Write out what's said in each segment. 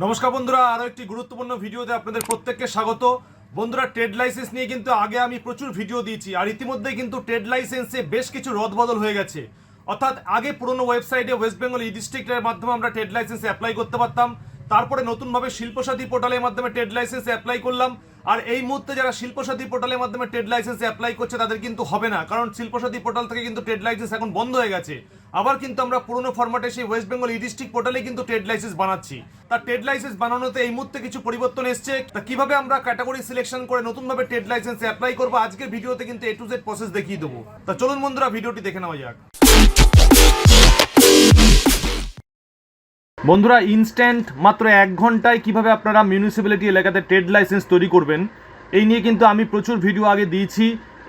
নমস্কার বন্ধুরা, আরো একটি গুরুত্বপূর্ণ ভিডিওতে আপনাদের প্রত্যেককে স্বাগত। বন্ধুরা, ট্রেড লাইসেন্স নিয়ে কিন্তু আগে আমি প্রচুর ভিডিও দিয়েছি, আর ইতিমধ্যে কিন্তু ট্রেড লাইসেন্সে বেশ কিছু রদবদল হয়ে গেছে। অর্থাৎ আগে পুরনো ওয়েবসাইটে ওয়েস্ট বেঙ্গল ই ডিস্ট্রিক্টের মাধ্যমে আমরা ট্রেড লাইসেন্সে অ্যাপ্লাই করতে পারতাম। তারপরে নতুনভাবে শিল্পসাথী পোর্টালের মাধ্যমে ট্রেড লাইসেন্সে অ্যাপ্লাই করলাম। আর এই মুহূর্তে যারা শিল্পসাথী পোর্টালের মাধ্যমে ট্রেড লাইসেন্সে অ্যাপ্লাই করছে তাদের কিন্তু হবে না, কারণ শিল্পসাথী পোর্টাল থেকে কিন্তু ট্রেড লাইসেন্স এখন বন্ধ হয়ে গেছে। আবার কিন্তু আমরা পুরনো ফরম্যাটে সেই ওয়েস্ট বেঙ্গল ই ডিস্ট্রিক্ট পোর্টালে কিন্তু ট্রেড লাইসেন্স বানাচ্ছি। তার ট্রেড লাইসেন্স বানানোতে এই মুহূর্তে কিছু পরিবর্তন এসছে। তা কিভাবে আমরা ক্যাটাগরি সিলেকশন করে নতুনভাবে ট্রেড লাইসেন্সে অ্যাপ্লাই করবো, আজকের ভিডিওতে কিন্তু A to Z প্রসেস দেখিয়ে দেবো। তা চলুন বন্ধুরা, ভিডিওটি দেখে নেওয়া যাক। বন্ধুরা, ইনস্ট্যান্ট মাত্র 1 ঘন্টায় কিভাবে আপনারা মিউনিসিপ্যালিটি এলাকাতে ট্রেড লাইসেন্স তৈরি করবেন, এই নিয়ে কিন্তু আমি প্রচুর ভিডিও আগে দিয়েছি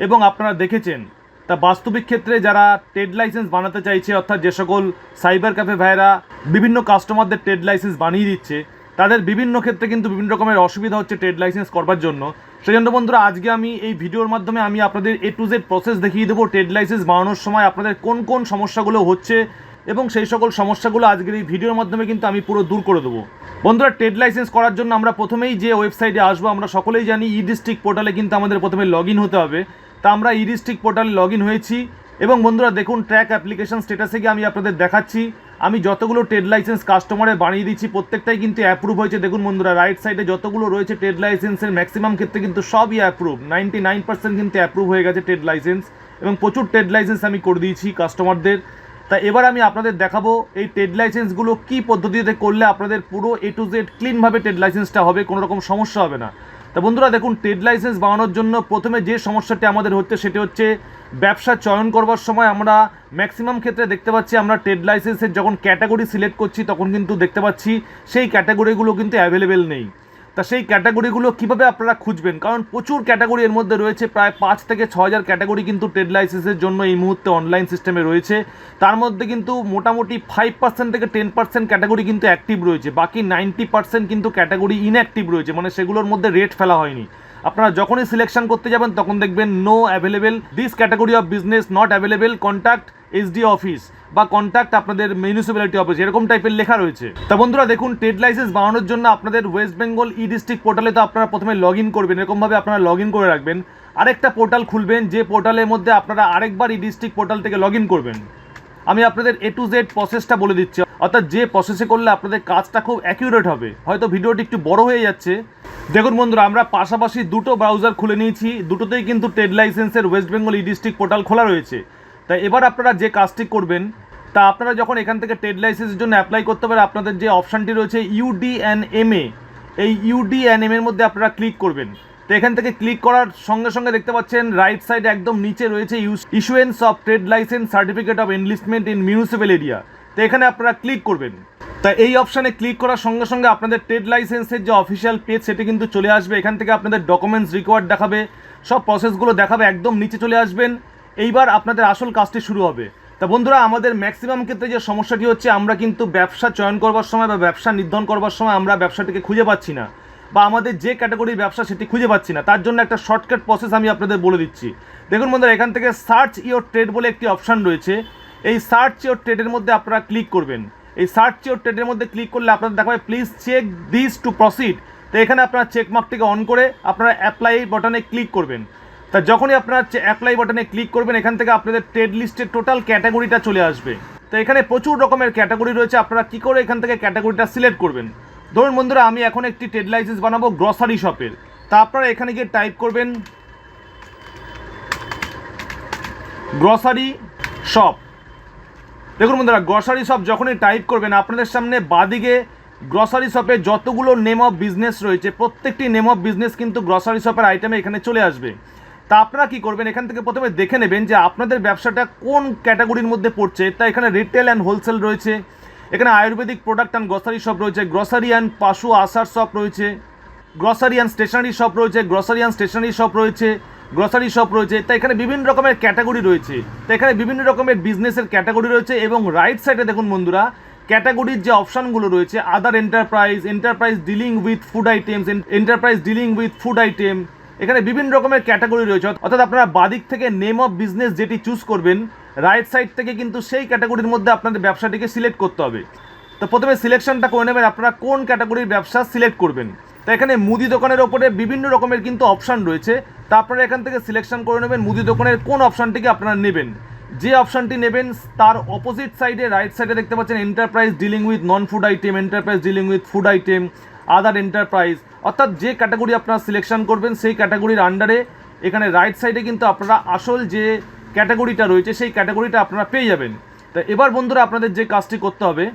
এবং আপনারা দেখেছেন। তা বাস্তবিক ক্ষেত্রে যারা ট্রেড লাইসেন্স বানাতে চাইছে, অর্থাৎ যে সকল সাইবার ক্যাফে ভাইরা বিভিন্ন কাস্টমারদের ট্রেড লাইসেন্স বানিয়ে দিচ্ছে, তাদের বিভিন্ন ক্ষেত্রে কিন্তু বিভিন্ন রকমের অসুবিধা হচ্ছে ট্রেড লাইসেন্স করবার জন্য। সেই জন্য বন্ধুরা, আজকে আমি এই ভিডিওর মাধ্যমে আমি আপনাদের A to Z প্রসেস দেখিয়ে দেবো। ট্রেড লাইসেন্স বানানোর সময় আপনাদের কোন কোন সমস্যাগুলো হচ্ছে এবং সেই সকল সমস্যাগুলো আজকের এই ভিডিওর মাধ্যমে কিন্তু আমি পুরো দূর করে দেবো। বন্ধুরা, ট্রেড লাইসেন্স করার জন্য আমরা প্রথমেই যে ওয়েবসাইটে আসবো, আমরা সকলেই জানি ই ডিস্ট্রিক্ট পোর্টালে কিন্তু আমাদের প্রথমে লগ ইন হতে হবে। তা আমরা ই ডিস্ট্রিক্ট পোর্টালে লগ ইন হয়েছি এবং বন্ধুরা দেখুন, ট্র্যাক অ্যাপ্লিকেশন স্ট্যাটাসে গিয়ে আমি আপনাদের দেখাচ্ছি আমি যতগুলো ট্রেড লাইসেন্স কাস্টমারে বানিয়ে দিচ্ছি প্রত্যেকটাই কিন্তু অ্যাপ্রুভ হয়েছে। দেখুন বন্ধুরা, রাইট সাইডে যতগুলো রয়েছে ট্রেড লাইসেন্সের ম্যাক্সিমাম ক্ষেত্রে কিন্তু সবই অ্যাপ্রুভ, 99% কিন্তু অ্যাপ্রুভ হয়ে গেছে ট্রেড লাইসেন্স, এবং প্রচুর ট্রেড লাইসেন্স আমি করে দিয়েছি কাস্টমারদের। তা এবার আমি আপনাদের দেখাবো এই ট্রেড লাইসেন্সগুলো কী পদ্ধতিতে করলে আপনাদের পুরো A to Z ক্লিনভাবে ট্রেড লাইসেন্সটা হবে, কোনো রকম সমস্যা হবে না। তা বন্ধুরা দেখুন, ট্রেড লাইসেন্স বানানোর জন্য প্রথমে যে সমস্যাটি আমাদের হচ্ছে সেটি হচ্ছে ব্যবসা চয়ন করবার সময় আমরা ম্যাক্সিমাম ক্ষেত্রে দেখতে পাচ্ছি আমরা ট্রেড লাইসেন্সের যখন ক্যাটাগরি সিলেক্ট করছি তখন কিন্তু দেখতে পাচ্ছি সেই ক্যাটাগরিগুলো কিন্তু অ্যাভেলেবেল নেই। তা সেই ক্যাটাগরিগুলো কীভাবে আপনারা খুঁজবেন, কারণ প্রচুর ক্যাটাগরি এর মধ্যে রয়েছে, প্রায় 5 থেকে 6 হাজার ক্যাটাগরি কিন্তু ট্রেড লাইসেন্সের জন্য এই মুহূর্তে অনলাইন সিস্টেমে রয়েছে। তার মধ্যে কিন্তু মোটামুটি 5% থেকে 10% ক্যাটাগরি কিন্তু অ্যাক্টিভ রয়েছে, বাকি 90% কিন্তু ক্যাটাগরি ইনঅ্যাক্টিভ রয়েছে, মানে সেগুলোর মধ্যে রেট ফেলা হয়নি। আপনারা যখনই সিলেকশন করতে যাবেন তখন দেখবেন no available, this category of business not available, contact SD office বা কন্ট্যাক্ট আপনাদের মিউনিসিপ্যালিটি অফিস, এরকম টাইপের লেখা রয়েছে। তা বন্ধুরা দেখুন, ট্রেড লাইসেন্স বানানোর জন্য আপনাদের ওয়েস্ট বেঙ্গল ই ডিস্ট্রিক্ট পোর্টালে তো আপনারা প্রথমে লগ ইন করবেন, এরকমভাবে আপনারা লগ ইন করে রাখবেন। আরেকটা পোর্টাল খুলবেন, যে পোর্টালের মধ্যে আপনারা আরেকবার ই ডিস্ট্রিক্ট পোর্টাল থেকে লগ ইন করবেন। আমি আপনাদের A to Z প্রসেসটা বলে দিচ্ছি, অর্থাৎ যে প্রসেসে করলে আপনাদের কাজটা খুব অ্যাকিউরেট হবে। হয়তো ভিডিওটি একটু বড় হয়ে যাচ্ছে। দেখুন বন্ধুরা, আমরা পাশাপাশি দুটো ব্রাউজার খুলে নিয়েছি, দুটোতেই কিন্তু ট্রেড লাইসেন্সের ওয়েস্ট বেঙ্গল ই ডিস্ট্রিক্ট পোর্টাল খোলা রয়েছে। তাই এবার আপনারা যে কাজটি করবেন, তা আপনারা যখন এখান থেকে ট্রেড লাইসেন্সের জন্য অ্যাপ্লাই করতে পারে আপনাদের যে অপশানটি রয়েছে UDNMA, এই UDNMA এর মধ্যে আপনারা ক্লিক করবেন। তো এখান থেকে ক্লিক করার সঙ্গে সঙ্গে দেখতে পাচ্ছেন রাইট সাইড একদম নিচে রয়েছে issuance of trade licence certificate of enlistment in municipal area. তো এখানে আপনারা ক্লিক করবেন। তা এই অপশানে ক্লিক করার সঙ্গে সঙ্গে আপনাদের ট্রেড লাইসেন্সের যে অফিসিয়াল পেজ সেটি কিন্তু চলে আসবে। এখান থেকে আপনাদের ডকুমেন্টস রিকোয়ার্ড দেখাবে, সব প্রসেসগুলো দেখাবে, একদম নিচে চলে আসবেন। এইবার আপনাদের আসল কাজটি শুরু হবে। তা বন্ধুরা, আমাদের ম্যাক্সিমাম ক্ষেত্রে যে সমস্যাটি হচ্ছে, আমরা কিন্তু ব্যবসা চয়ন করবার সময় বা ব্যবসা নির্ধারণ করবার সময় আমরা ব্যবসাটিকে খুঁজে পাচ্ছি না, বা আমাদের যে ক্যাটাগরির ব্যবসা সেটি খুঁজে পাচ্ছি না। তার জন্য একটা শর্টকাট প্রসেস আমি আপনাদের বলে দিচ্ছি। দেখুন বন্ধুরা, এখান থেকে সার্চ ইওর ট্রেড বলে একটি অপশান রয়েছে। এই সার্চ ইওর ট্রেডের মধ্যে আপনারা ক্লিক করবেন। এই সার্চ ইওর ট্রেডের মধ্যে ক্লিক করলে আপনাদের দেখাবে please check this to proceed. তো এখানে আপনারা চেকমার্কটিকে অন করে আপনারা অ্যাপ্লাই বাটনে ক্লিক করবেন। তা যখনই আপনারা অ্যাপ্লাই বাটনে ক্লিক করবেন, এখান থেকে আপনাদের ট্রেড লিস্টের টোটাল ক্যাটাগরিটা চলে আসবে। তো এখানে প্রচুর রকমের ক্যাটাগরি রয়েছে, আপনারা কী করে এখান থেকে ক্যাটাগরিটা সিলেক্ট করবেন। ধরুন বন্ধুরা, আমি এখন একটি ট্রেড লাইসেন্স বানাবো গ্রসারি শপের। তা আপনারা এখানে গিয়ে টাইপ করবেন গ্রসারি শপ। দেখুন বন্ধুরা, গ্রসারি শপ যখনই টাইপ করবেন আপনাদের সামনে বাদিকে গ্রসারি শপে যতগুলো নেম অফ বিজনেস রয়েছে প্রত্যেকটি নেম অফ বিজনেস কিন্তু গ্রসারি শপের আইটেমে এখানে চলে আসবে। তা আপনারা কী করবেন, এখান থেকে প্রথমে দেখে নেবেন যে আপনাদের ব্যবসাটা কোন ক্যাটাগরির মধ্যে পড়ছে। তা এখানে রিটেল অ্যান্ড হোলসেল রয়েছে, এখানে Ayurvedic product and grocery shop রয়েছে, গ্রসারি অ্যান্ড পাশু আসার শপ রয়েছে, গ্রসারি অ্যান্ড স্টেশনারি শপ রয়েছে, গ্রসারি অ্যান্ড স্টেশনারি শপ রয়েছে, গ্রসারি শপ রয়েছে। তা এখানে বিভিন্ন রকমের ক্যাটাগরি রয়েছে। তো এখানে বিভিন্ন রকমের বিজনেসের ক্যাটাগরি রয়েছে, এবং রাইট সাইডে দেখুন বন্ধুরা, ক্যাটাগরির যে অপশানগুলো রয়েছে, other enterprise, enterprise dealing with food items, enterprise dealing with food item, এখানে বিভিন্ন রকমের ক্যাটাগরি রয়েছে। অর্থাৎ আপনারা বাদিক থেকে নেম অফ বিজনেস যেটি চুজ করবেন, রাইট সাইড থেকে কিন্তু সেই ক্যাটাগরির মধ্যে আপনাদের ব্যবসাটিকে সিলেক্ট করতে হবে। তো প্রথমে সিলেকশনটা করে নেবেন আপনারা কোন ক্যাটাগরির ব্যবসা সিলেক্ট করবেন। তো এখানে মুদি দোকানের ওপরে বিভিন্ন রকমের কিন্তু অপশান রয়েছে, তা আপনারা এখান থেকে সিলেকশন করে নেবেন মুদি দোকানের কোন অপশানটিকে আপনারা নেবেন। যে অপশানটি নেবেন তার অপোজিট সাইডে রাইট সাইডে দেখতে পাচ্ছেন enterprise dealing with non food item, enterprise dealing with food item, other enterprise, অর্থাৎ যে ক্যাটাগরি আপনারা সিলেকশন করবেন সেই ক্যাটাগরির আন্ডারে এখানে রাইট সাইডে কিন্তু আপনারা আসল যে ক্যাটাগরিটা রয়েছে সেই ক্যাটাগরিটা আপনারা পেয়ে যাবেন। তো এবার বন্ধুরা আপনাদের যে কাজটি করতে হবে,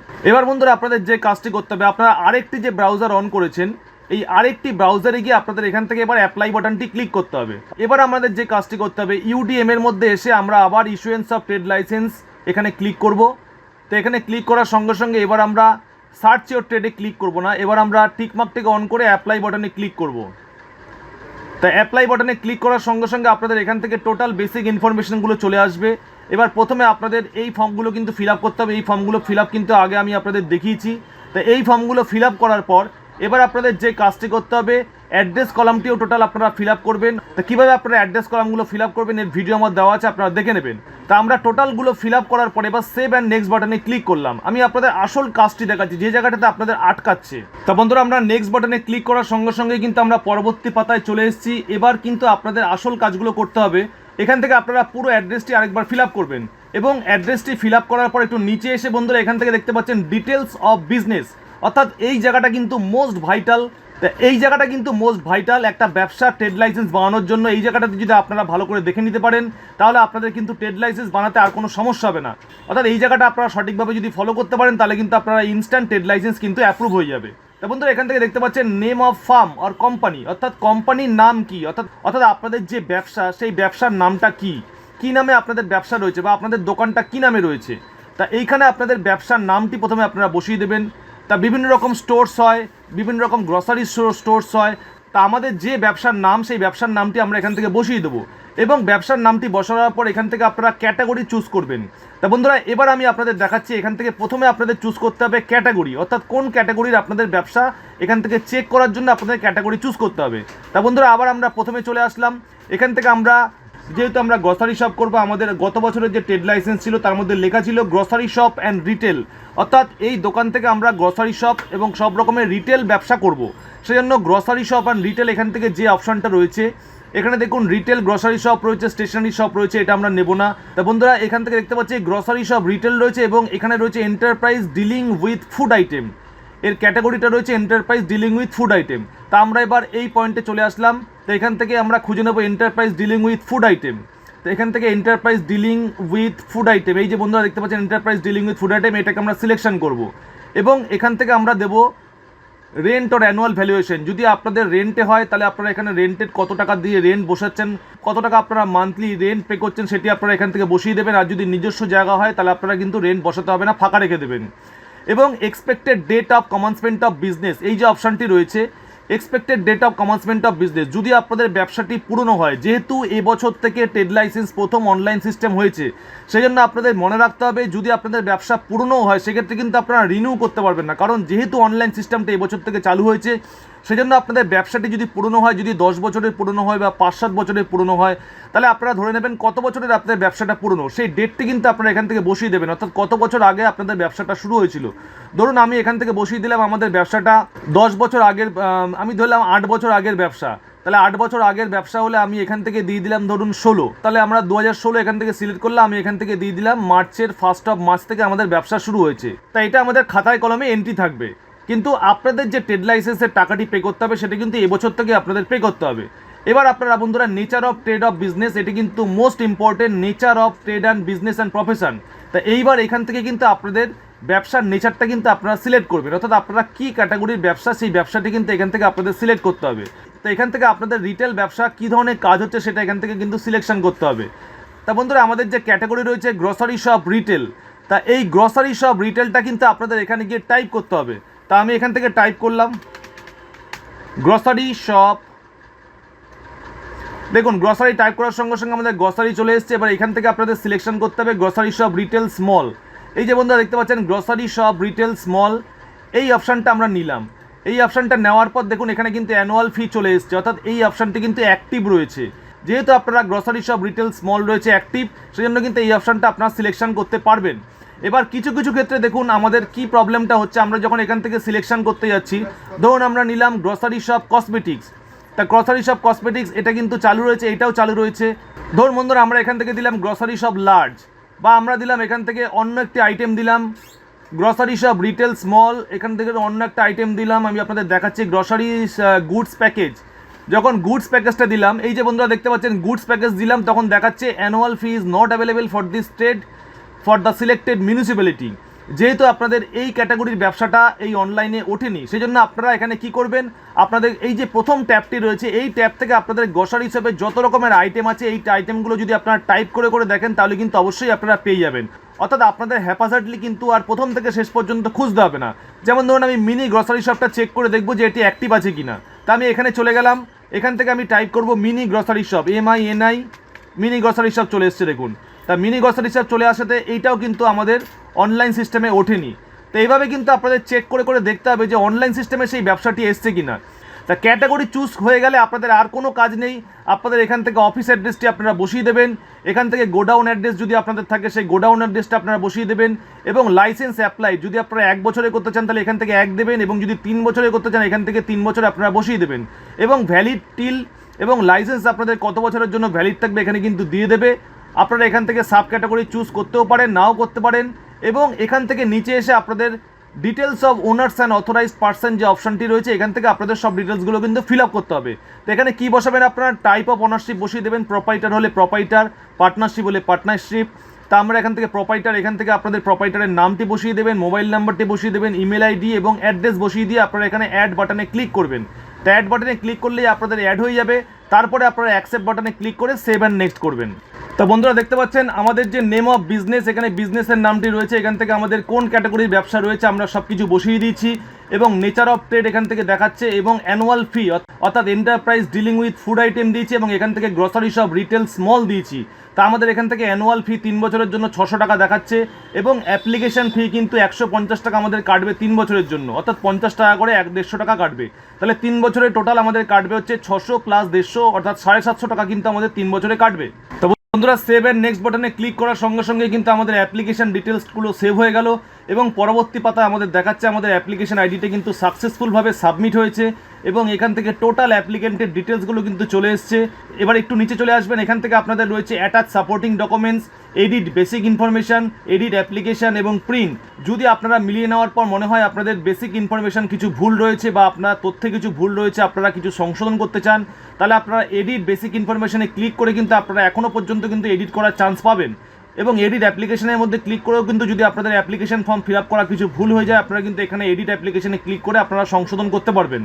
আপনারা আরেকটি যে ব্রাউজার অন করেছেন এই আরেকটি ব্রাউজারে গিয়ে আপনাদের এখান থেকে এবার অ্যাপ্লাই বাটনটি ক্লিক করতে হবে। এবার আমাদের যে কাজটি করতে হবে, ইউডিএম এর মধ্যে এসে আমরা আবার ইস্যুয়েন্স অফ ট্রেড লাইসেন্স এখানে ক্লিক করব। তো এখানে ক্লিক করার সঙ্গে সঙ্গে এবার আমরা সার্চ ইওর ট্রেডে ক্লিক করব না, এবার আমরা টিকমার্কটিকে অন করে অ্যাপ্লাই বাটনে ক্লিক করব। তা অ্যাপ্লাই বাটনে ক্লিক করার সঙ্গে সঙ্গে আপনাদের এখান থেকে টোটাল বেসিক ইনফরমেশনগুলো চলে আসবে। এবার প্রথমে আপনাদের এই ফর্মগুলো কিন্তু ফিল আপ করতে হবে। এই ফর্মগুলো ফিল আপ কিন্তু আগে আমি আপনাদের দেখিয়েছি। তো এই ফর্মগুলো ফিল আপ করার পর এবার আপনাদের যে কাজটি করতে হবে, অ্যাড্রেস কলামটিও টোটাল আপনারা ফিল আপ করবেন। তো কীভাবে আপনারা অ্যাড্রেস কলামগুলো ফিল আপ করবেন এর ভিডিও আমার দেওয়া আছে, আপনারা দেখে নেবেন। তা আমরা টোটালগুলো ফিল আপ করার পরে এবার সেভ অ্যান্ড নেক্সট বাটনে ক্লিক করলাম। আমি আপনাদের আসল কাজটি দেখাচ্ছি যে জায়গাটাতে আপনাদের আটকাচ্ছে। তা বন্ধুরা আমরা নেক্সট বাটনে ক্লিক করার সঙ্গে সঙ্গে কিন্তু আমরা পরবর্তী পাতায় চলে এসেছি। এবার কিন্তু আপনাদের আসল কাজগুলো করতে হবে। এখান থেকে আপনারা পুরো অ্যাড্রেসটি আরেকবার ফিল আপ করবেন এবং অ্যাড্রেসটি ফিল আপ করার পর একটু নিচে এসে বন্ধুরা এখান থেকে দেখতে পাচ্ছেন ডিটেলস অফ বিজনেস, অর্থাৎ এই জায়গাটা কিন্তু মোস্ট ভাইটাল। এই জায়গাটা কিন্তু মোস্ট ভাইটাল একটা ব্যবসা ট্রেড লাইসেন্স বানানোর জন্য। এই জায়গাটাতে যদি আপনারা ভালো করে দেখে নিতে পারেন তাহলে আপনাদের কিন্তু ট্রেড লাইসেন্স বানাতে আর কোনো সমস্যা হবে না। অর্থাৎ এই জায়গাটা আপনারা সঠিকভাবে যদি ফলো করতে পারেন তাহলে কিন্তু আপনারা ইনস্ট্যান্ট ট্রেড লাইসেন্স কিন্তু অ্যাপ্রুভ হয়ে যাবে। তা বন্ধুরা এখান থেকে দেখতে পাচ্ছেন নেম অফ ফার্ম আর কোম্পানি, অর্থাৎ কোম্পানির নাম কি, অর্থাৎ আপনাদের যে ব্যবসা সেই ব্যবসার নামটা কি নামে আপনাদের ব্যবসা রয়েছে বা আপনাদের দোকানটা কি নামে রয়েছে। তা এইখানে আপনাদের ব্যবসার নামটি প্রথমে আপনারা বসিয়ে দেবেন। তা বিভিন্ন রকম স্টোর্স হয়, বিভিন্ন রকম গ্রসারি স্টোর্স হয়। তা আমাদের যে ব্যবসার নাম সেই ব্যবসার নামটি আমরা এখান থেকে বসিয়ে দেবো এবং ব্যবসার নামটি বসানোর পর এখান থেকে আপনারা ক্যাটাগরি চুজ করবেন। তা বন্ধুরা এবার আমি আপনাদের দেখাচ্ছি এখান থেকে প্রথমে আপনাদের চুজ করতে হবে ক্যাটাগরি, অর্থাৎ কোন ক্যাটাগরির আপনাদের ব্যবসা এখান থেকে চেক করার জন্য আপনাদের ক্যাটাগরি চুজ করতে হবে। তা বন্ধুরা আবার আমরা প্রথমে চলে আসলাম। এখান থেকে আমরা যেহেতু আমরা গ্রসারি শপ করবো, আমাদের গত বছরের যে ট্রেড লাইসেন্স ছিল তার মধ্যে লেখা ছিল গ্রসারি শপ অ্যান্ড রিটেল, অর্থাৎ এই দোকান থেকে আমরা গ্রসারি শপ এবং সব রকমের রিটেল ব্যবসা করব। সেজন্য গ্রসারি শপ অ্যান্ড রিটেল এখান থেকে যে অপশানটা রয়েছে এখানে দেখুন রিটেল গ্রসারি শপ রয়েছে, স্টেশনারি শপ রয়েছে, এটা আমরা নেব না। তা বন্ধুরা এখান থেকে দেখতে পাচ্ছি গ্রসারি শপ রিটেল রয়েছে এবং এখানে রয়েছে enterprise dealing with food item, এর ক্যাটাগরিটা রয়েছে enterprise dealing with food item. তা আমরা এবার এই পয়েন্টে চলে আসলাম। তো এখান থেকে আমরা খুঁজে নেব enterprise dealing with food item. তো এখান থেকে enterprise dealing with food item, এই যে বন্ধুরা দেখতে পাচ্ছেন enterprise dealing with food item, এটাকে আমরা সিলেকশন করব এবং এখান থেকে আমরা দেব রেন্ট অর অ্যানুয়াল ভ্যালুয়েশন। যদি আপনাদের রেন্টে হয় তাহলে আপনারা এখানে রেন্টের কত টাকা দিয়ে রেন্ট বসাচ্ছেন, কত টাকা আপনারা মান্থলি রেন্ট পে করছেন সেটি আপনারা এখান থেকে বসিয়ে দেবেন। আর যদি নিজস্ব জায়গা হয় তাহলে আপনারা কিন্তু রেন্ট বসাতে হবে না, ফাঁকা রেখে দেবেন। এবং expected date of commencement of business, এই যে অপশানটি রয়েছে expected date of commencement of business, যদি আপনাদের ব্যবসাটি পুরনো হয়, যেহেতু এবছর থেকে ট্রেড লাইসেন্স প্রথম অনলাইন সিস্টেম হয়েছে সেই জন্য আপনাদের মনে রাখতে হবে যদি আপনাদের ব্যবসা পুরনো হয় সেক্ষেত্রে কিন্তু আপনারা রিনিউ করতে পারবেন না, কারণ যেহেতু অনলাইন সিস্টেমটা এবছর থেকে চালু হয়েছে সেজন্য আপনাদের ব্যবসাটি যদি পুরনো হয়, যদি 10 বছরের পুরনো হয় বা 5-7 বছরের পুরনো হয় তাহলে আপনারা ধরে নেবেন কত বছরের আপনাদের ব্যবসাটা পুরনো, সেই ডেটটি কিন্তু আপনারা এখান থেকে বসিয়ে দেবেন, অর্থাৎ কত বছর আগে আপনাদের ব্যবসাটা শুরু হয়েছিল। ধরুন আমি এখান থেকে বসিয়ে দিলাম আমাদের ব্যবসাটা 10 বছর আগের, আমি ধরলাম 8 বছর আগের ব্যবসা, তাহলে 8 বছর আগের ব্যবসা হলে আমি এখান থেকে দিয়ে দিলাম ধরুন 16, তাহলে আমরা 2016 এখান থেকে সিলেক্ট করলাম, আমি এখান থেকে দিয়ে দিলাম মার্চের 1 মার্চ থেকে আমাদের ব্যবসা শুরু হয়েছে। তাই এটা আমাদের খাতায় কলমে এন্ট্রি থাকবে, কিন্তু আপনাদের যে ট্রেড লাইসেন্সের টাকাটি পে করতে হবে সেটা কিন্তু এবছর থেকে আপনাদের পে করতে হবে। এবার আপনারা বন্ধুরা nature of trade of business, এটি কিন্তু most important, nature of trade and business and profession. তা এইবার এখান থেকে কিন্তু আপনাদের ব্যবসার নেচারটা কিন্তু আপনারা সিলেক্ট করবেন, অর্থাৎ আপনারা কী ক্যাটাগরির ব্যবসা সেই ব্যবসাটি কিন্তু এখান থেকে আপনাদের সিলেক্ট করতে হবে। তো এখান থেকে আপনাদের রিটেল ব্যবসা কী ধরনের কাজ হচ্ছে সেটা এখান থেকে কিন্তু সিলেকশন করতে হবে। তা বন্ধুরা আমাদের যে ক্যাটাগরি রয়েছে গ্রসারি শপ রিটেল, তা এই গ্রসারি শপ রিটেলটা কিন্তু আপনাদের এখানে গিয়ে টাইপ করতে হবে। তা আমি এখান থেকে টাইপ করলাম গ্রসারি শপ, দেখুন গ্রসারি টাইপ করার সঙ্গে সঙ্গে আমাদের গ্রসারি চলে এসছে। এবার এখান থেকে আপনাদের সিলেকশন করতে হবে গ্রসারি শপ রিটেল স্মল, এই যে বন্ধুরা দেখতে পাচ্ছেন গ্রসারি শপ রিটেল স্মল, এই অপশানটা আমরা নিলাম। এই অপশানটা নেওয়ার পর দেখুন এখানে কিন্তু অ্যানুয়াল ফি চলে এসছে, অর্থাৎ এই অপশানটি কিন্তু অ্যাক্টিভ রয়েছে, যেহেতু আপনারা গ্রসারি শপ রিটেল স্মল রয়েছে অ্যাক্টিভ, সেজন্য কিন্তু এই অপশানটা আপনারা সিলেকশন করতে পারবেন। এবার কিছু কিছু ক্ষেত্রে দেখুন আমাদের কি প্রবলেমটা হচ্ছে, আমরা যখন এখান থেকে সিলেকশন করতে যাচ্ছি, ধরুন আমরা নিলাম গ্রসারি শপ কসমেটিক্স, তা গ্রসারি শপ কসমেটিক্স এটা কিন্তু চালু রয়েছে, এটাও চালু রয়েছে। ধরুন বন্ধুরা আমরা এখান থেকে দিলাম গ্রসারি শপ লার্জ, বা আমরা দিলাম এখান থেকে অন্য একটি আইটেম দিলাম গ্রসারি শপ রিটেল স্মল, এখান থেকে অন্য একটা আইটেম দিলাম, আমি আপনাদের দেখাচ্ছি গ্রসারি গুডস প্যাকেজ। যখন গুডস প্যাকেজটা দিলাম, এই যে বন্ধুরা দেখতে পাচ্ছেন গুডস প্যাকেজ দিলাম, তখন দেখাচ্ছে annual fee is not available for this trade for the selected municipality. যেহেতু আপনাদের এই ক্যাটাগরির ব্যবসাটা এই অনলাইনে ওঠেনি, সেই জন্য আপনারা এখানে কি করবেন, আপনাদের এই যে প্রথম ট্যাবটি রয়েছে এই ট্যাব থেকে আপনাদের গ্রসারি হিসেবে যত রকমের আইটেম আছে এই আইটেমগুলো যদি আপনারা টাইপ করে করে দেখেন তাহলে কিন্তু অবশ্যই আপনারা পেয়ে যাবেন। অর্থাৎ আপনাদের হ্যাপাজার্ডলি কিন্তু আর প্রথম থেকে শেষ পর্যন্ত খুঁজতে হবে না। যেমন ধরুন আমি মিনি গ্রসারি শপটা চেক করে দেখবো যে এটি অ্যাক্টিভ আছে কিনা, তা আমি এখানে চলে গেলাম, এখান থেকে আমি টাইপ করব mini grocery shop, MINI, mini grocery shop চলে এসছে দেখুন। তা মিনি গ্রসারি শপ চলে আসাতে এইটাও কিন্তু আমাদের অনলাইন সিস্টেমে ওঠেনি। তো এইভাবে কিন্তু আপনাদের চেক করে করে দেখতে হবে যে অনলাইন সিস্টেমে সেই ব্যবসাটি এসছে কিনা। তা ক্যাটাগরি চুজ হয়ে গেলে আপনাদের আর কোনো কাজ নেই, আপনাদের এখান থেকে অফিস অ্যাড্রেসটি আপনারা বসিয়ে দেবেন, এখান থেকে গোডাউন অ্যাড্রেস যদি আপনাদের থাকে সেই গোডাউন অ্যাড্রেসটা আপনারা বসিয়ে দেবেন, এবং লাইসেন্স অ্যাপ্লাই যদি আপনারা 1 বছরে করতে চান তাহলে এখান থেকে 1 দেবেন, এবং যদি 3 বছরে করতে চান এখান থেকে 3 বছরে আপনারা বসিয়ে দেবেন, এবং ভ্যালিড টিল এবং লাইসেন্স আপনাদের কত বছরের জন্য ভ্যালিড থাকবে এখানে কিন্তু দিয়ে দেবে। আপনারা এখান থেকে সাব ক্যাটাগরি চুজ করতেও পারেন, নাও করতে পারেন, এবং এখান থেকে নিচে এসে আপনাদের details of owners and authorised person যে অপশনটি রয়েছে এখান থেকে আপনাদের সব ডিটেলসগুলো কিন্তু ফিল আপ করতে হবে। তো এখানে কী বসাবেন, আপনারা টাইপ অফ ওনারশিপ বসিয়ে দেবেন, প্রপাইটার হলে প্রপাইটার, পার্টনারশিপ হলে পার্টনারশিপ। তা আমরা এখান থেকে প্রপাইটার, এখান থেকে আপনাদের প্রপাইটারের নামটি বসিয়ে দেবেন, মোবাইল নাম্বারটি বসিয়ে দেবেন, ইমেল আইডি এবং অ্যাড্রেস বসিয়ে দিয়ে আপনারা এখানে অ্যাড বাটনে ক্লিক করবেন। তো অ্যাড বাটনে ক্লিক করলেই আপনাদের অ্যাড হয়ে যাবে, তারপরে আপনারা অ্যাকসেপ্ট বাটনে ক্লিক করে সেভ অ্যান্ড নেক্সট করবেন। তো বন্ধুরা দেখতে পাচ্ছেন আমাদের যে নেম অফ বিজনেস, এখানে বিজনেসের নামটি রয়েছে, এখান থেকে আমাদের কোন ক্যাটাগরির ব্যবসা রয়েছে আমরা সব কিছু বসিয়ে দিয়েছি, এবং নেচার অফ ট্রেড এখান থেকে দেখাচ্ছে, এবং অ্যানুয়াল ফি অর্থাৎ enterprise dealing with food item দিয়েছি, এবং এখান থেকে গ্রসারি শপ রিটেল স্মল দিয়েছি। তা আমাদের এখান থেকে অ্যানুয়াল ফি 3 বছরের জন্য 600 টাকা দেখাচ্ছে, এবং অ্যাপ্লিকেশন ফি কিন্তু 150 টাকা আমাদের কাটবে 3 বছরের জন্য, অর্থাৎ 50 টাকা করে 150 টাকা কাটবে। তাহলে 3 বছরের টোটাল আমাদের কাটবে হচ্ছে 600 প্লাস 150, অর্থাৎ 750 টাকা কিন্তু আমাদের 3 বছরে কাটবে। তো বন্ধুরা সেভ এন্ড নেক্সট বাটনে ক্লিক করার সঙ্গে সঙ্গে কিন্তু আমাদের অ্যাপ্লিকেশন ডিটেলসগুলো সেভ হয়ে গেল, এবং পরবর্তী পাতায় আমাদের দেখাচ্ছে আমাদের অ্যাপ্লিকেশন আইডিটা কিন্তু সাকসেসফুলভাবে সাবমিট হয়েছে, এবং এখান থেকে টোটাল অ্যাপ্লিকেন্টের ডিটেলসগুলো কিন্তু চলে এসছে। এবার একটু নিচে চলে আসবেন, এখান থেকে আপনাদের রয়েছে attach supporting documents, edit basic information, edit application এবং প্রিন্ট। যদি আপনারা মিলিয়ে নেওয়ার পর মনে হয় আপনাদের বেসিক ইনফরমেশান কিছু ভুল রয়েছে বা আপনার তথ্যে কিছু ভুল রয়েছে, আপনারা কিছু সংশোধন করতে চান, তাহলে আপনারা এডিট বেসিক ইনফরমেশানে ক্লিক করে কিন্তু আপনারা এখনও পর্যন্ত কিন্তু এডিট করার চান্স পাবেন। এবং এডিট অ্যাপ্লিকেশনের মধ্যে ক্লিক করেও কিন্তু যদি আপনাদের অ্যাপ্লিকেশন ফর্ম ফিল আপ করা কিছু ভুল হয়ে যায়, আপনারা কিন্তু এখানে এডিট অ্যাপ্লিকেশনে ক্লিক করে আপনারা সংশোধন করতে পারবেন।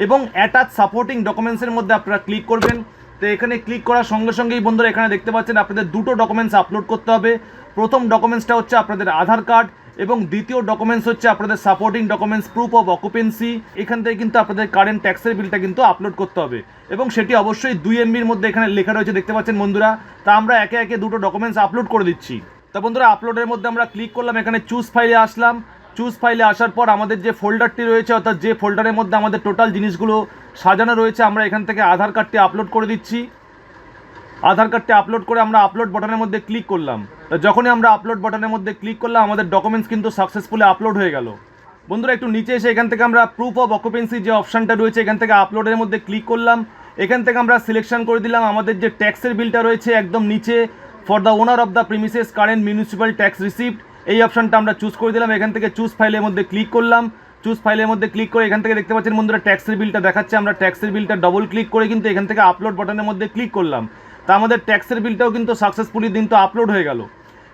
এবং অ্যাটাচ সাপোর্টিং ডকুমেন্টসের মধ্যে আপনারা ক্লিক করবেন। তো এখানে ক্লিক করার সঙ্গে সঙ্গেই বন্ধুরা এখানে দেখতে পাচ্ছেন আপনাদের দুটো ডকুমেন্টস আপলোড করতে হবে। প্রথম ডকুমেন্টসটা হচ্ছে আপনাদের আধার কার্ড, এবং দ্বিতীয় ডকুমেন্টস হচ্ছে আপনাদের supporting documents proof of occupancy. এখান থেকে কিন্তু আপনাদের কারেন্ট ট্যাক্সের বিলটা কিন্তু আপলোড করতে হবে, এবং সেটি অবশ্যই 2 MBর মধ্যে এখানে লেখা রয়েছে দেখতে পাচ্ছেন বন্ধুরা। তা আমরা একে একে দুটো ডকুমেন্টস আপলোড করে দিচ্ছি। তা বন্ধুরা আপলোডের মধ্যে আমরা ক্লিক করলাম, এখানে চুজ ফাইলে আসলাম। চুজ ফাইলে আসার পর আমাদের যে ফোল্ডারটি রয়েছে, অর্থাৎ যে ফোল্ডারের মধ্যে আমাদের টোটাল জিনিসগুলো সাজানো রয়েছে, আমরা এখান থেকে আধার কার্ডটি আপলোড করে দিচ্ছি। আধার কার্ডটি আপলোড করে আমরা আপলোড বাটনের মধ্যে ক্লিক করলাম। তো যখনই আমরা আপলোড বাটনের মধ্যে ক্লিক করলাম আমাদের ডকুমেন্টস কিন্তু সাকসেসফুলি আপলোড হয়ে গেল। বন্ধুরা একটু নিচে এসে এখান থেকে আমরা প্রুফ অফ অকুপেন্সি যে অপশানটা রয়েছে এখান থেকে আপলোডের মধ্যে ক্লিক করলাম। এখান থেকে আমরা সিলেকশন করে দিলাম আমাদের যে ট্যাক্সের বিলটা রয়েছে একদম নিচে, for the owner of the premises current municipal tax receipt, এই অপশানটা আমরা চুজ করে দিলাম। এখান থেকে চুজ ফাইলের মধ্যে ক্লিক করলাম। চুজ ফাইলের মধ্যে ক্লিক করে এখান থেকে দেখতে পাচ্ছেন বন্ধুরা ট্যাক্সের বিলটা দেখাচ্ছে, আমরা ট্যাক্সের বিলটা ডবল ক্লিক করে কিন্তু এখান থেকে আপলোড বাটনের মধ্যে ক্লিক করলাম। তা আমাদের ট্যাক্সের বিলটাও কিন্তু সাকসেসফুলি কিন্তু আপলোড হয়ে গেল।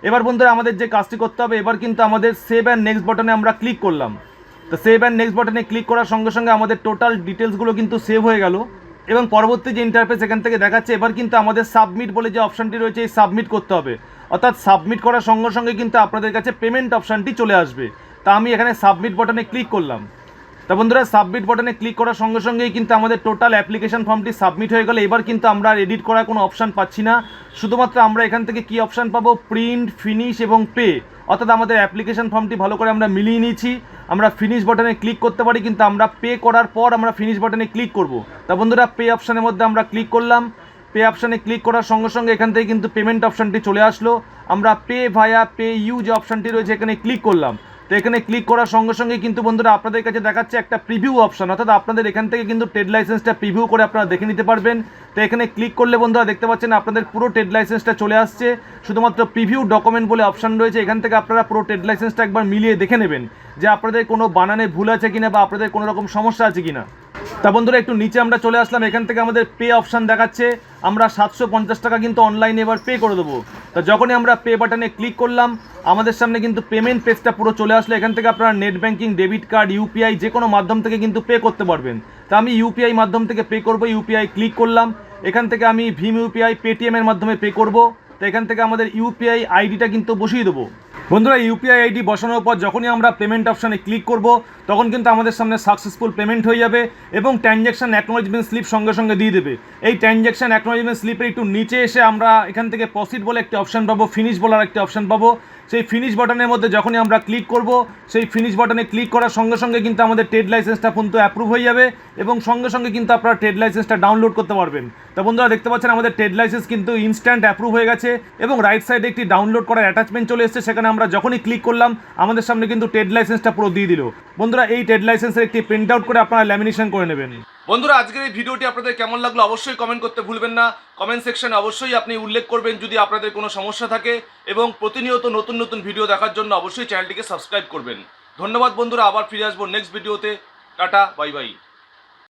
এবার বন্ধুরা আমাদের যে কাজটি করতে হবে, এবার কিন্তু আমাদের সেভ অ্যান্ড নেক্সট বাটনে আমরা ক্লিক করলাম। তো সেভ অ্যান্ড নেক্সট বাটনে ক্লিক করার সঙ্গে সঙ্গে আমাদের টোটাল ডিটেলসগুলো কিন্তু সেভ হয়ে গেল, এবং পরবর্তী যে ইন্টারফেস এখান থেকে দেখাচ্ছে এবার কিন্তু আমাদের সাবমিট বলে যে অপশানটি রয়েছে এই সাবমিট করতে হবে। অর্থাৎ সাবমিট করার সঙ্গে সঙ্গে কিন্তু আপনাদের কাছে পেমেন্ট অপশানটি চলে আসবে। তা আমি এখানে সাবমিট বাটনে ক্লিক করলাম। তা বন্ধুরা সাবমিট বাটনে ক্লিক করার সঙ্গে সঙ্গেই কিন্তু আমাদের টোটাল অ্যাপ্লিকেশন ফর্মটি সাবমিট হয়ে গেল। এবার কিন্তু আমরা আর এডিট করার কোনো অপশান পাচ্ছি না, শুধুমাত্র আমরা এখান থেকে কি অপশান পাবো, প্রিন্ট, ফিনিশ এবং পে। অর্থাৎ আমাদের অ্যাপ্লিকেশন ফর্মটি ভালো করে আমরা মিলিয়ে নিয়েছি। আমরা ফিনিশ বাটনে ক্লিক করতে পারি, কিন্তু আমরা পে করার পর আমরা ফিনিশ বাটনে ক্লিক করব। তা বন্ধুরা পে অপশানের মধ্যে আমরা ক্লিক করলাম। পে অপশানে ক্লিক করার সঙ্গে সঙ্গে এখান থেকে কিন্তু পেমেন্ট অপশানটি চলে আসলো। আমরা পে ভায়া পে ইউ যে অপশানটি রয়েছে এখানে ক্লিক করলাম। তো এখানে ক্লিক করার সঙ্গে সঙ্গে কিন্তু বন্ধুরা আপনাদের কাছে দেখাচ্ছে একটা প্রিভিউ অপশান, অর্থাৎ আপনাদের এখান থেকে কিন্তু ট্রেড লাইসেন্সটা প্রিভিউ করে আপনারা দেখে নিতে পারবেন। তো এখানে ক্লিক করলে বন্ধুরা দেখতে পাচ্ছেন আপনাদের পুরো ট্রেড লাইসেন্সটা চলে আসছে। শুধুমাত্র প্রিভিউ ডকুমেন্ট বলে অপশান রয়েছে, এখান থেকে আপনারা পুরো ট্রেড লাইসেন্সটা একবার মিলিয়ে দেখে নেবেন যে আপনাদের কোনো বানানে ভুল আছে কিনা বা আপনাদের কোনো রকম সমস্যা আছে কিনা। তা বন্ধুরা একটু নিচে আমরা চলে আসলাম, এখান থেকে আমাদের পে অপশান দেখাচ্ছে। আমরা 750 টাকা কিন্তু অনলাইনে এবার পে করে দেবো। তা যখনই আমরা পে বাটনে ক্লিক করলাম আমাদের সামনে কিন্তু পেমেন্ট পেজটা পুরো চলে আসলো। এখান থেকে আপনারা net banking, debit card, UPI যে কোনো মাধ্যম থেকে কিন্তু পে করতে পারবেন। তা আমি ইউপিআই মাধ্যম থেকে পে করবো, ইউপিআই ক্লিক করলাম। এখান থেকে আমি ভীম ইউপিআই, পেটিএমের মাধ্যমে পে করব। তো এখান থেকে আমাদের ইউপিআই আইডিটা কিন্তু বসিয়ে দেবো। বন্ধুরা ইউপিআই আইডি বসানোর পর যখনই আমরা পেমেন্ট অপশানে ক্লিক করব তখন কিন্তু আমাদের সামনে সাকসেসফুল পেমেন্ট হয়ে যাবে এবং ট্রানজ্যাকশান অ্যাকনোলেজমেন্ট স্লিপ সঙ্গে সঙ্গে দিয়ে দেবে। এই ট্রানজ্যাকশান অ্যাকনোলেজমেন্ট স্লিপের একটু নিচে এসে আমরা এখান থেকে প্রসিড বলে একটি অপশান পাবো, ফিনিশ বলার একটি অপশান পাবো। সেই ফিনিশ বাটনের মধ্যে যখনই আমরা ক্লিক করব সেই ফিনিশ বাটনে ক্লিক করার সঙ্গে সঙ্গে কিন্তু আমাদের ট্রেড লাইসেন্সটা কিন্তু অ্যাপ্রুভ হয়ে যাবে এবং সঙ্গে সঙ্গে কিন্তু আপনারা ট্রেড লাইসেন্সটা ডাউনলোড করতে পারবেন। তো বন্ধুরা দেখতে পাচ্ছেন আমাদের ট্রেড লাইসেন্স কিন্তু ইনস্ট্যান্ট অ্যাপ্রুভ হয়ে গেছে এবং রাইট সাইডে একটি ডাউনলোড করার অ্যাটাচমেন্ট চলে এসেছে, সেখানে আমরা যখনই ক্লিক করলাম আমাদের সামনে কিন্তু ট্রেড লাইসেন্সটা পুরো দিয়ে দিল। বন্ধুরা এই ট্রেড লাইসেন্সের একটি প্রিন্ট আউট করে আপনারা ল্যামিনেশন করে নেবেন। বন্ধুরা আজকের এই ভিডিওটি আপনাদের কেমন লাগলো অবশ্যই কমেন্ট করতে ভুলবেন না। কমেন্ট সেকশনে অবশ্যই আপনি উল্লেখ করবেন যদি আপনাদের কোনো সমস্যা থাকে এবং প্রতিনিয়ত নতুন নতুন ভিডিও দেখার জন্য অবশ্যই চ্যানেলটিকে সাবস্ক্রাইব করবেন। ধন্যবাদ বন্ধুরা, আবার ফিরে আসবো নেক্সট ভিডিওতে। Tata, bye bye.